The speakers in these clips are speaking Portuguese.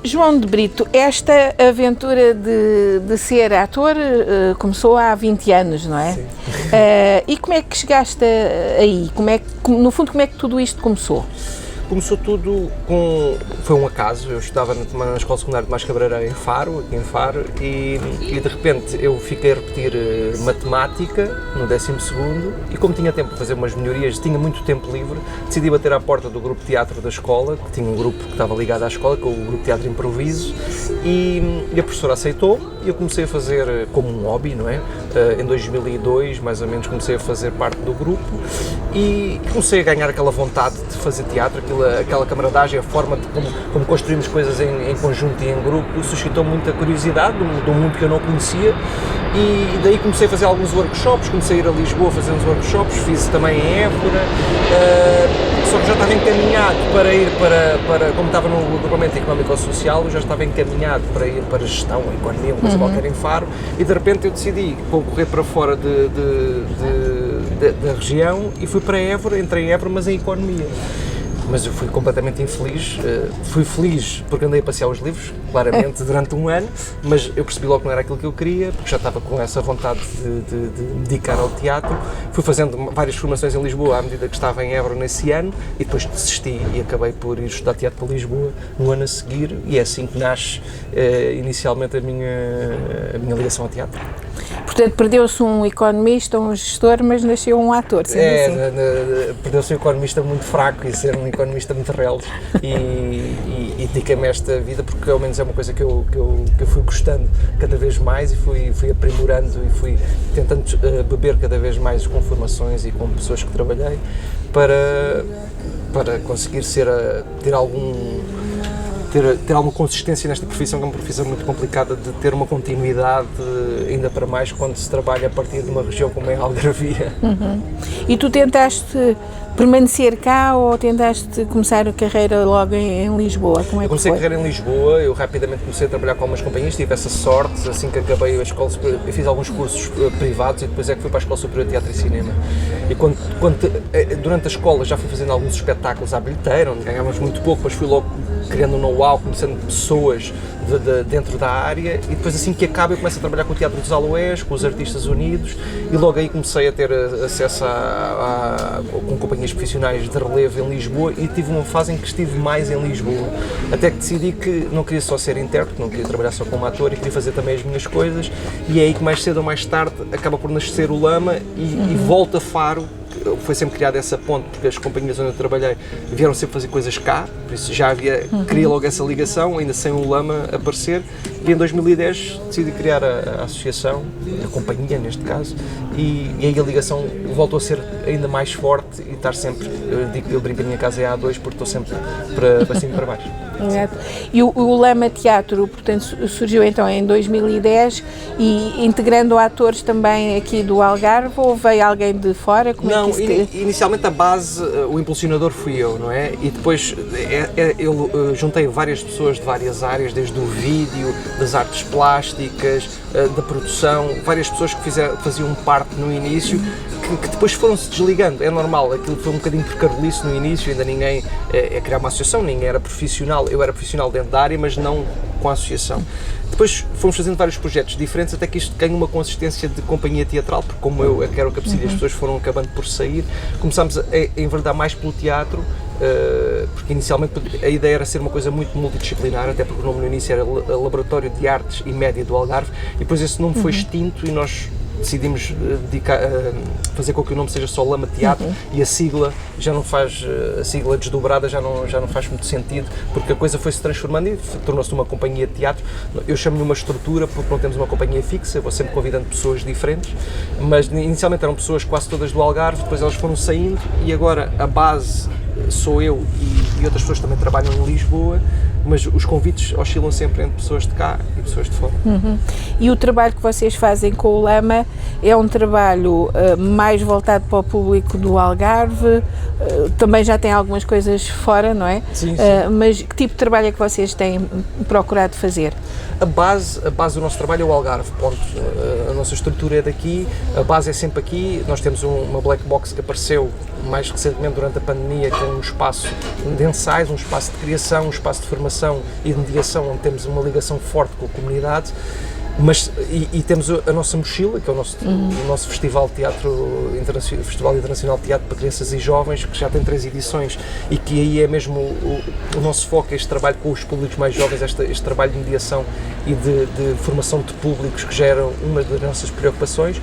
João de Brito, esta aventura de ser ator começou há 20 anos, não é? Sim. E como é que chegaste aí? No fundo, como é que tudo isto começou? Começou tudo foi um acaso. Eu estudava na Escola Secundária de Tomás Cabreira em Faro, aqui em Faro, e de repente eu fiquei a repetir matemática no 12º, e como tinha tempo para fazer umas melhorias, tinha muito tempo livre, decidi bater à porta do grupo de teatro da escola, que tinha um grupo que estava ligado à escola, que é o grupo de teatro improviso, e a professora aceitou, e eu comecei a fazer como um hobby, não é? Em 2002, mais ou menos, comecei a fazer parte do grupo, e comecei a ganhar aquela vontade de fazer teatro, aquela camaradagem, a forma de como construímos coisas em conjunto e em grupo, suscitou muita curiosidade de um mundo que eu não conhecia, e daí comecei a fazer alguns workshops, comecei a ir a Lisboa fazer uns workshops, fiz também em Évora, só que já estava encaminhado para ir para como estava no agrupamento económico-social, eu já estava encaminhado para ir para a gestão, a economia, uma coisa qualquer em Faro, e de repente eu decidi concorrer para fora da região e fui para Évora, entrei em Évora, mas em economia. Mas eu fui completamente infeliz, fui feliz porque andei a passear os livros, claramente, durante um ano, mas eu percebi logo que não era aquilo que eu queria, porque já estava com essa vontade de me dedicar ao teatro. Fui fazendo várias formações em Lisboa à medida que estava em Évora nesse ano, e depois desisti e acabei por ir estudar teatro para Lisboa no ano a seguir, e é assim que nasce inicialmente a minha ligação ao teatro. Portanto, perdeu-se um economista, um gestor, mas nasceu um ator, sendo assim. Perdeu-se um economista muito fraco e ser um economista muito rebelde, e dediquei-me a esta vida porque ao menos é uma coisa que eu fui gostando cada vez mais, e fui aprimorando e fui tentando beber cada vez mais com formações e com pessoas que trabalhei para conseguir ter alguma consistência nesta profissão, que é uma profissão muito complicada de ter uma continuidade, ainda para mais quando se trabalha a partir de uma região como é a Algarvia. E tu tentaste permanecer cá ou tentaste começar a carreira logo em Lisboa? Como é que comecei foi? a carreira em Lisboa, eu rapidamente comecei a trabalhar com algumas companhias, tive essa sorte, assim que acabei a escola superior, eu fiz alguns cursos privados e depois é que fui para a Escola Superior de Teatro e Cinema. E durante a escola já fui fazendo alguns espetáculos à bilheteira, onde ganhávamos muito pouco, mas fui logo criando um know-how, conhecendo pessoas dentro da área, e depois assim que acaba eu começo a trabalhar com o Teatro dos Aloés, com os Artistas Unidos, e logo aí comecei a ter acesso com companhias profissionais de relevo em Lisboa, e tive uma fase em que estive mais em Lisboa, até que decidi que não queria só ser intérprete, não queria trabalhar só como ator e queria fazer também as minhas coisas, e é aí que mais cedo ou mais tarde acaba por nascer o Lama e volta a Faro. Foi sempre criada essa ponte, porque as companhias onde eu trabalhei vieram sempre fazer coisas cá, por isso já queria logo essa ligação, ainda sem o Lama aparecer, e em 2010 decidi criar a associação, a companhia neste caso, e aí a ligação voltou a ser ainda mais forte, e estar sempre, eu brinco, a minha casa é A2, porque estou sempre para cima e para baixo. Exato. E o Lama Teatro, portanto, surgiu então em 2010, e integrando atores também aqui do Algarve, ou veio alguém de fora? Não, inicialmente a base, o impulsionador fui eu, não é? E depois eu juntei várias pessoas de várias áreas, desde o vídeo, das artes plásticas, da produção, várias pessoas que faziam parte no início, que depois foram-se desligando. É normal, aquilo foi um bocadinho por carolice no início, ainda ninguém criar uma associação, ninguém era profissional, eu era profissional dentro da área, mas não com a associação. Depois fomos fazendo vários projetos diferentes, até que isto ganha uma consistência de companhia teatral, porque como eu quero que as pessoas foram acabando por sair, começámos a enverdar mais pelo teatro, porque inicialmente a ideia era ser uma coisa muito multidisciplinar, até porque o nome no início era Laboratório de Artes e Média do Algarve, e depois esse nome foi extinto e nós decidimos fazer com que o nome seja só Lama Teatro, e a sigla já não faz, a sigla desdobrada já não faz muito sentido, porque a coisa foi-se transformando e tornou-se uma companhia de teatro. Eu chamo-lhe uma estrutura porque não temos uma companhia fixa, eu vou sempre convidando pessoas diferentes, mas inicialmente eram pessoas quase todas do Algarve, depois elas foram saindo, e agora a base sou eu e outras pessoas que também trabalham em Lisboa, mas os convites oscilam sempre entre pessoas de cá e pessoas de fora. E o trabalho que vocês fazem com o Lama é um trabalho mais voltado para o público do Algarve, também já tem algumas coisas fora, não é? Sim, sim. Mas que tipo de trabalho é que vocês têm procurado fazer? A base do nosso trabalho é o Algarve, ponto. A nossa estrutura é daqui, a base é sempre aqui. Nós temos uma black box que apareceu mais recentemente durante a pandemia, que é um espaço de ensaios, um espaço de criação, um espaço de formação e de mediação, onde temos uma ligação forte com a comunidade. Mas, e temos a nossa mochila, que é o nosso Festival Festival Internacional de Teatro para Crianças e Jovens, que já tem 3 edições e que aí é mesmo o nosso foco, este trabalho com os públicos mais jovens, este trabalho de mediação e de formação de públicos, que já era uma das nossas preocupações.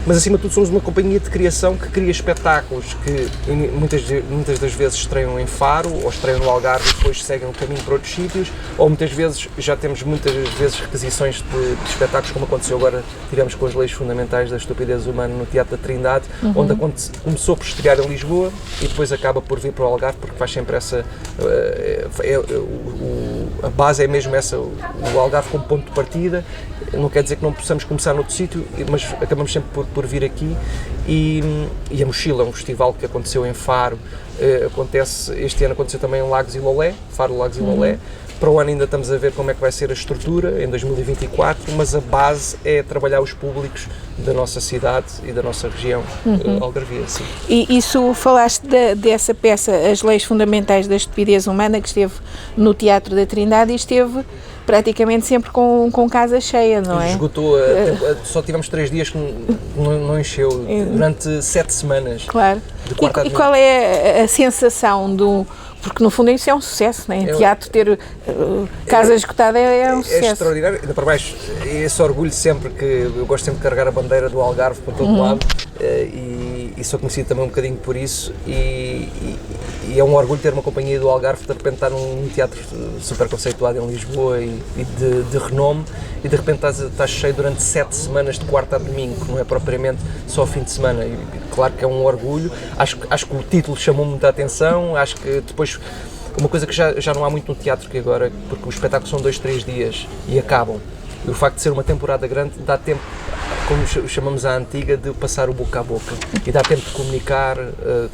Mas acima de tudo somos uma companhia de criação que cria espetáculos que muitas das vezes estreiam em Faro ou estreiam no Algarve e depois seguem o caminho para outros sítios, ou muitas vezes já temos requisições de espetáculos, como aconteceu agora, tivemos com as leis fundamentais da estupidez humana no Teatro da Trindade, onde começou por estrear em Lisboa e depois acaba por vir para o Algarve, porque faz sempre essa... a base é mesmo essa, o Algarve como ponto de partida. Não quer dizer que não possamos começar noutro sítio, mas acabamos sempre por vir aqui. E a Mochila é um festival que aconteceu em Faro, este ano aconteceu também em Lagos e Lolé, Faro, Lagos e Lolé. Para o ano ainda estamos a ver como é que vai ser a estrutura, em 2024, mas a base é trabalhar os públicos da nossa cidade e da nossa região algarvia. Sim. E isso, falaste dessa peça, As Leis Fundamentais da Estupidez Humana, que esteve no Teatro da Trindade e esteve praticamente sempre com casa cheia, não é? Esgotou, só tivemos 3 dias que não encheu, durante 7 semanas. Claro. E qual é a sensação porque no fundo isso é um sucesso, não é? Em teatro ter casa esgotada é um sucesso. É extraordinário, ainda para baixo, esse orgulho sempre que eu gosto sempre de carregar a bandeira do Algarve para todo lado e sou conhecido também um bocadinho por isso e é um orgulho ter uma companhia do Algarve, de repente estar num teatro super conceituado em Lisboa e de renome e de repente estás cheio durante 7 semanas de quarta a domingo, que não é propriamente só fim de semana. E claro que é um orgulho, acho que o título chamou muita atenção, acho que depois uma coisa que já não há muito no teatro que agora, porque os espetáculos são 2, 3 dias e acabam, e o facto de ser uma temporada grande dá tempo, como chamamos à antiga, de passar o boca a boca e dá tempo de comunicar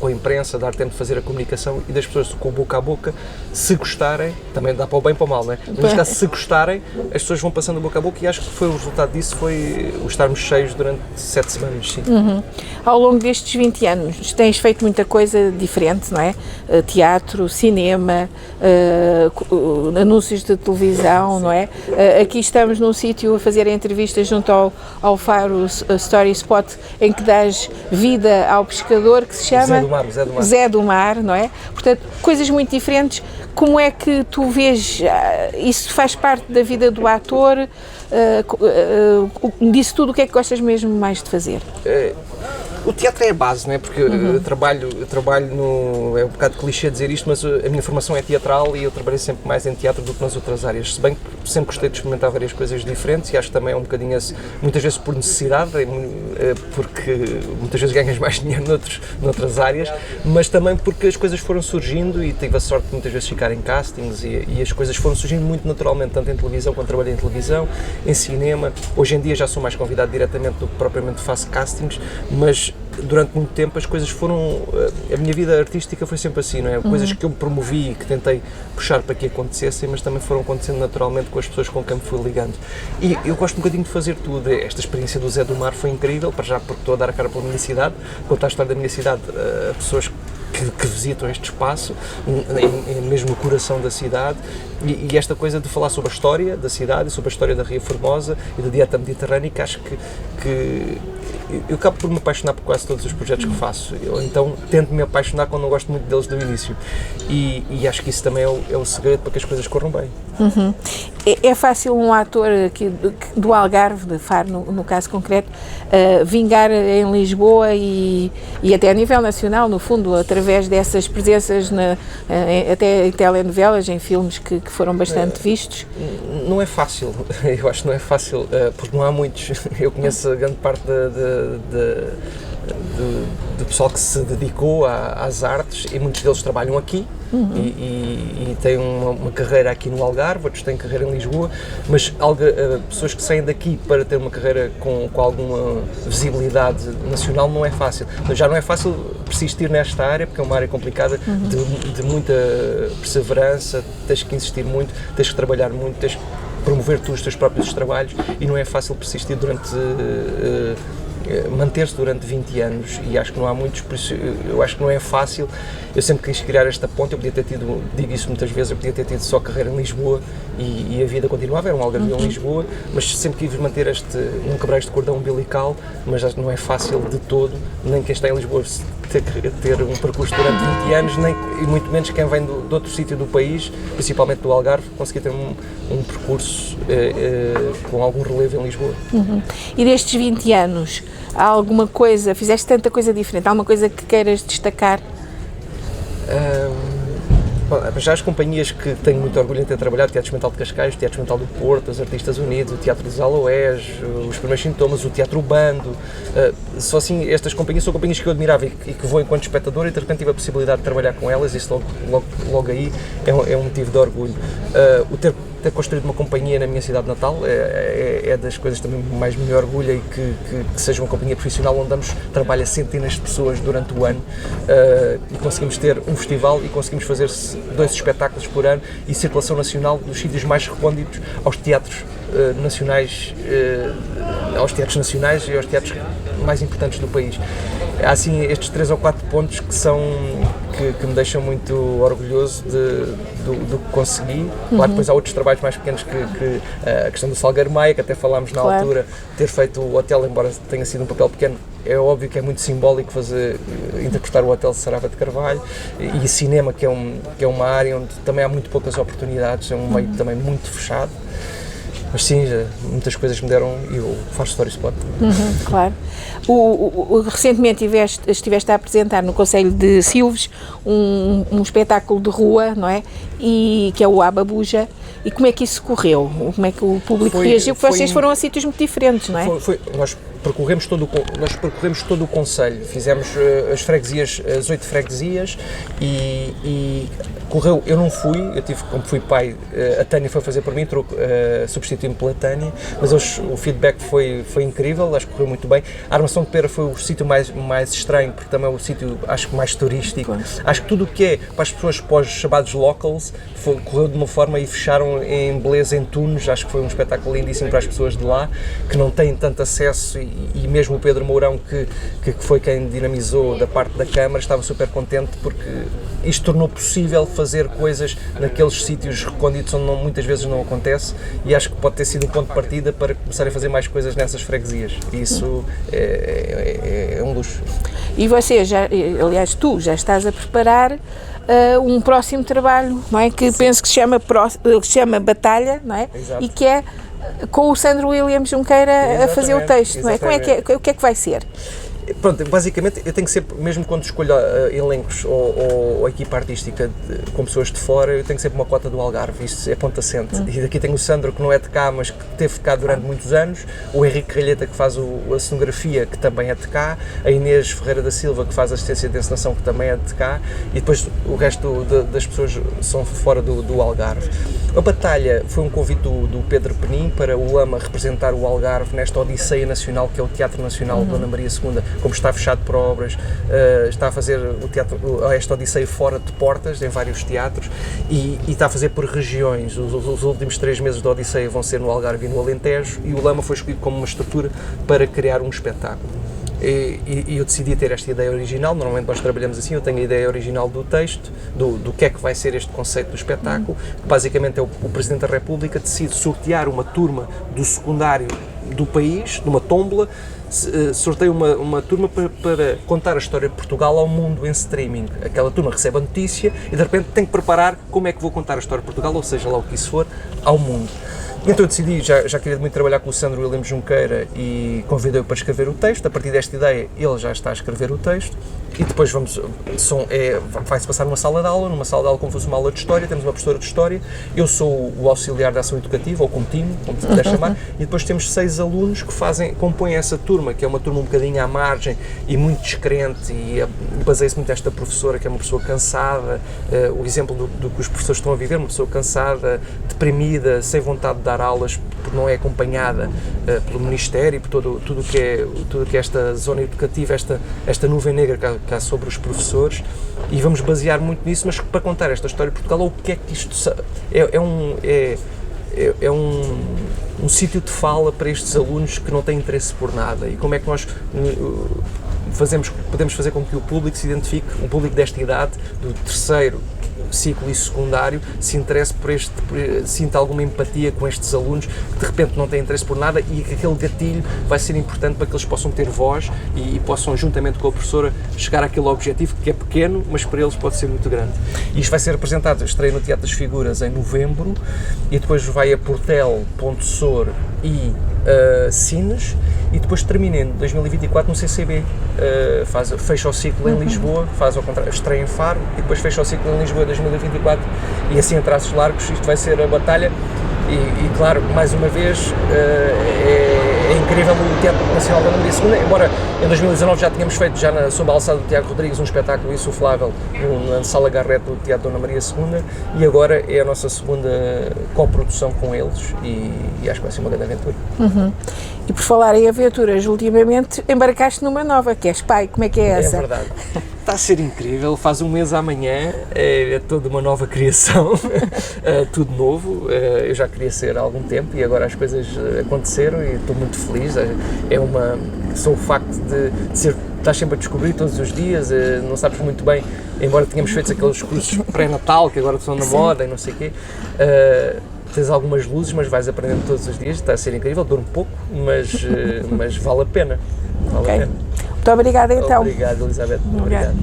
com a imprensa, dá tempo de fazer a comunicação e das pessoas com o boca a boca, se gostarem, também dá para o bem e para o mal, não é? Mas caso, se gostarem, as pessoas vão passando o boca a boca e acho que o resultado disso foi o estarmos cheios durante 7 semanas, sim. Ao longo destes 20 anos tens feito muita coisa diferente, não é? Teatro, cinema, anúncios de televisão, não é? Aqui estamos num sítio a fazer entrevistas junto ao Faro Story Spot, em que dás vida ao pescador, que se chama Zé do Mar, não é? Portanto, coisas muito diferentes. Como é que tu vês, isso faz parte da vida do ator, disso tudo, o que é que gostas mesmo mais de fazer? O teatro é a base, não é? Porque eu trabalho é um bocado clichê dizer isto, mas a minha formação é teatral e eu trabalhei sempre mais em teatro do que nas outras áreas, se bem que sempre gostei de experimentar várias coisas diferentes e acho que também é um bocadinho muitas vezes por necessidade, porque muitas vezes ganhas mais dinheiro noutras áreas, mas também porque as coisas foram surgindo e tive a sorte de muitas vezes ficar em castings e as coisas foram surgindo muito naturalmente, tanto em televisão, quando trabalhei em televisão, em cinema. Hoje em dia já sou mais convidado diretamente do que propriamente faço castings, mas durante muito tempo as coisas foram, a minha vida artística foi sempre assim, não é? Coisas que eu promovi e que tentei puxar para que acontecessem, mas também foram acontecendo naturalmente com as pessoas com quem me fui ligando. E eu gosto um bocadinho de fazer tudo. Esta experiência do Zé do Mar foi incrível, para já porque estou a dar a cara pela minha cidade, contar a história da minha cidade a pessoas que visitam este espaço, mesmo no coração da cidade, e esta coisa de falar sobre a história da cidade, sobre a história da Ria Formosa e da dieta mediterrânea, que acho que eu acabo por me apaixonar por quase todos os projetos que faço, então tento me apaixonar quando não gosto muito deles do início, e acho que isso também é o segredo para que as coisas corram bem. É fácil um ator aqui do Algarve, de Faro no caso concreto, vingar em Lisboa e até a nível nacional, no fundo, através dessas presenças até em telenovelas, em filmes que foram bastante vistos? Não é fácil, eu acho que não é fácil, porque não há muitos. Eu conheço grande parte de pessoal que se dedicou às artes, e muitos deles trabalham aqui e têm uma carreira aqui no Algarve, outros têm carreira em Lisboa, mas pessoas que saem daqui para ter uma carreira com alguma visibilidade nacional não é fácil. Já não é fácil persistir nesta área, porque é uma área complicada, de muita perseverança, tens que insistir muito, tens que trabalhar muito, tens que promover tu os teus próprios trabalhos, e não é fácil persistir manter-se durante 20 anos, e acho que não há muitos, por isso eu acho que não é fácil. Eu sempre quis criar esta ponte, eu podia ter tido, digo isso muitas vezes, eu podia ter tido só carreira em Lisboa e a vida continuava, era um algarvio em Lisboa, mas sempre quis manter não quebrar este cordão umbilical, mas acho que não é fácil de todo, nem quem está em Lisboa ter um percurso durante 20 anos, e muito menos quem vem de outro sítio do país, principalmente do Algarve, conseguir ter um percurso com algum relevo em Lisboa. E destes 20 anos, há alguma coisa, fizeste tanta coisa diferente, há alguma coisa que queiras destacar? Já as companhias que tenho muito orgulho em ter trabalhado, o Teatro Experimental de Cascais, o Teatro Experimental do Porto, os Artistas Unidos, o Teatro dos Aloés, os Primeiros Sintomas, o Teatro Bando, só assim, estas companhias são companhias que eu admirava e que vou enquanto espectador, e de repente tive a possibilidade de trabalhar com elas, isso logo aí é um motivo de orgulho. O ter construído uma companhia na minha cidade natal é das coisas que também mais me orgulha, e que seja uma companhia profissional onde trabalha centenas de pessoas durante o ano, e conseguimos ter um festival e conseguimos fazer 2 espetáculos por ano, e circulação nacional dos sítios mais recônditos aos teatros nacionais, e aos teatros mais importantes do país. Há assim estes 3 ou 4 pontos que me deixam muito orgulhoso do que consegui. Claro, depois há outros trabalhos mais pequenos, que a questão do Salgueiro Maia, que até falámos na altura, ter feito o hotel, embora tenha sido um papel pequeno, é óbvio que é muito simbólico interpretar o Hotel de Sarava de Carvalho, e cinema, que é uma área onde também há muito poucas oportunidades, é um meio também muito fechado. Mas sim, muitas coisas me deram, e eu faço Story Spot. Claro. Recentemente estiveste a apresentar no Concelho de Silves um espetáculo de rua, não é? Que é o Ababuja. E como é que isso correu? Como é que o público reagiu? Porque vocês foram a sítios muito diferentes, não é? Nós percorremos todo o concelho, fizemos as 8 freguesias, e correu. Eu não fui, como fui pai, a Tânia foi fazer por mim, substituí-me pela Tânia, mas o feedback foi incrível, acho que correu muito bem. A Armação de Pera foi o sítio mais estranho, porque também é o sítio, acho que mais turístico. Claro. Acho que tudo o que é para as pessoas, para os chamados locals, correu de uma forma, e fecharam em beleza em Tunes. Acho que foi um espetáculo lindíssimo para as pessoas de lá, que não têm tanto acesso, e mesmo o Pedro Mourão, que foi quem dinamizou da parte da Câmara, estava super contente, porque isto tornou possível fazer coisas naqueles sítios recônditos onde muitas vezes não acontece, e acho que pode ter sido um ponto de partida para começar a fazer mais coisas nessas freguesias, e isso é um luxo. E você, aliás, tu já estás a preparar um próximo trabalho, não é? Que penso que se chama Batalha, não é? Exato. E que é com o Sandro Williams Junqueira a fazer o texto, não é? Como o que é que vai ser? Pronto, basicamente eu tenho que ser, mesmo quando escolho elencos ou equipa artística com pessoas de fora, eu tenho que ser por uma cota do Algarve, isso é ponto assente. E daqui tenho o Sandro, que não é de cá, mas que teve de cá durante muitos anos, o Henrique Ralheta, que faz a cenografia, que também é de cá, a Inês Ferreira da Silva, que faz a assistência de encenação, que também é de cá, e depois o resto das pessoas são fora do Algarve. A Batalha foi um convite do Pedro Penin para o Lama representar o Algarve nesta Odisseia Nacional, que é o Teatro Nacional de Dona Maria II, como está fechado por obras, está a fazer esta Odisseia fora de portas, em vários teatros, e está a fazer por regiões. Os últimos 3 meses da Odisseia vão ser no Algarve e no Alentejo, e o Lama foi escolhido como uma estrutura para criar um espetáculo. E eu decidi ter esta ideia original. Normalmente nós trabalhamos assim, eu tenho a ideia original do texto, do que é que vai ser este conceito do espetáculo. Basicamente é o Presidente da República decide sortear uma turma do secundário do país, numa tómbola, sorteia uma turma para contar a história de Portugal ao mundo em streaming. Aquela turma recebe a notícia e de repente tem que preparar como é que vou contar a história de Portugal, ou seja lá o que isso for, ao mundo. Então eu decidi, já queria muito trabalhar com o Sandro Williams Junqueira e convidei-o para escrever o texto. A partir desta ideia, ele já está a escrever o texto e depois vai-se passar numa sala de aula como se fosse uma aula de História. Temos uma professora de História, eu sou o auxiliar de ação educativa, ou contínuo, como se puder chamar, e depois temos 6 alunos que compõem essa turma, que é uma turma um bocadinho à margem e muito descrente, e baseia-se muito nesta professora, que é uma pessoa cansada, o exemplo do que os professores estão a viver, uma pessoa cansada, deprimida, sem vontade de dar aulas, porque não é acompanhada pelo Ministério e por tudo que é esta zona educativa, esta nuvem negra que há sobre os professores, e vamos basear muito nisso, mas para contar esta história de Portugal, o que é que isto é um sítio de fala para estes alunos que não têm interesse por nada, e como é que nós podemos fazer com que o público se identifique, um público desta idade, do terceiro ciclo e secundário, se interesse sinta alguma empatia com estes alunos que de repente não têm interesse por nada, e que aquele gatilho vai ser importante para que eles possam ter voz e possam, juntamente com a professora, chegar àquele objetivo que é pequeno, mas para eles pode ser muito grande. E isto vai ser apresentado, estreia no Teatro das Figuras em novembro, e depois vai a Portel, Ponte Sor e Sines, e depois termina em 2024 no CCB, fecha o ciclo em Lisboa, faz ao contrário, estreia em Faro e depois fecha o ciclo em Lisboa em 2024, e assim a traços largos isto vai ser a batalha. E claro, mais uma vez, é incrível o Teatro Nacional da Dona Maria II, embora em 2019 já tínhamos feito, sob a alçada do Tiago Rodrigues, um espetáculo insuflável na Sala Garrett do Teatro Dona Maria II, e agora é a nossa segunda coprodução com eles, e acho que vai ser uma grande aventura. E por falar em aventuras, ultimamente embarcaste numa nova, que é Pai, como é que é essa? É verdade. Está a ser incrível, faz um mês amanhã, é toda uma nova criação, tudo novo. Eu já queria ser há algum tempo e agora as coisas aconteceram e estou muito feliz. Só o facto de estás sempre a descobrir todos os dias, não sabes muito bem, embora tenhamos feito aqueles cursos pré-natal que agora estão na moda e não sei o quê. Tens algumas luzes, mas vais aprendendo todos os dias, está a ser incrível, dura um pouco, mas vale a pena. Vale a pena. Muito obrigada então. Obrigado, Elizabeth. Obrigado.